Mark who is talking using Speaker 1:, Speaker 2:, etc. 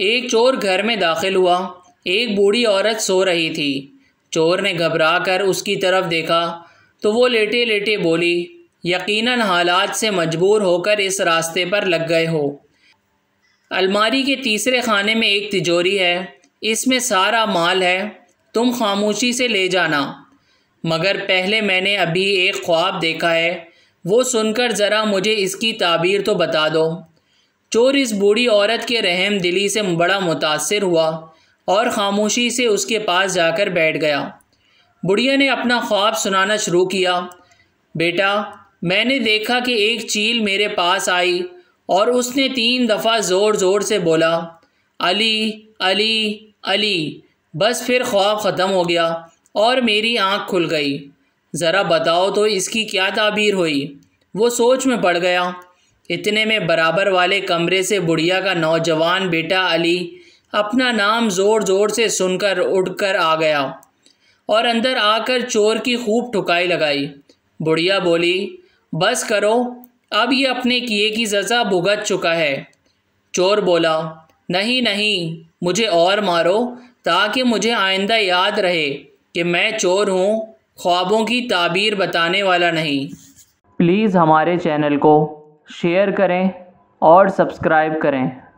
Speaker 1: ایک چور گھر میں داخل ہوا۔ ایک بوڑھی عورت سو رہی تھی۔ چور نے گھبرا کر اس کی طرف دیکھا تو وہ لیٹے لیٹے بولی، یقیناً حالات سے مجبور ہو کر اس راستے پر لگ گئے ہو۔ الماری کے تیسرے خانے میں ایک تجوری ہے، اس میں سارا مال ہے، تم خاموشی سے لے جانا، مگر پہلے میں نے ابھی ایک خواب دیکھا ہے، وہ سن کر ذرا مجھے اس کی تعبیر تو بتا دو۔ چور اس بوڑھی عورت کے رحم دلی سے بڑا متاثر ہوا اور خاموشی سے اس کے پاس جا کر بیٹھ گیا۔ بڑھیا نے اپنا خواب سنانا شروع کیا۔ بیٹا، میں نے دیکھا کہ ایک چیل میرے پاس آئی اور اس نے 3 دفعہ زور زور سے بولا، علی علی علی۔ بس پھر خواب ختم ہو گیا اور میری آنکھ کھل گئی۔ ذرا بتاؤ تو اس کی کیا تعبیر ہوئی؟ وہ سوچ میں پڑ گیا۔ اتنے میں برابر والے کمرے سے بڑھیا کا نوجوان بیٹا علی اپنا نام زور زور سے سن کر اٹھ کر آ گیا اور اندر آ کر چور کی خوب ٹھکائی لگائی۔ بڑھیا بولی، بس کرو، اب یہ اپنے کیے کی سزا بھگت چکا ہے۔ چور بولا، نہیں نہیں، مجھے اور مارو تاکہ مجھے آئندہ یاد رہے کہ میں چور ہوں، خوابوں کی تعبیر بتانے والا نہیں۔ پلیز ہمارے چینل کو شیئر کریں اور سبسکرائب کریں۔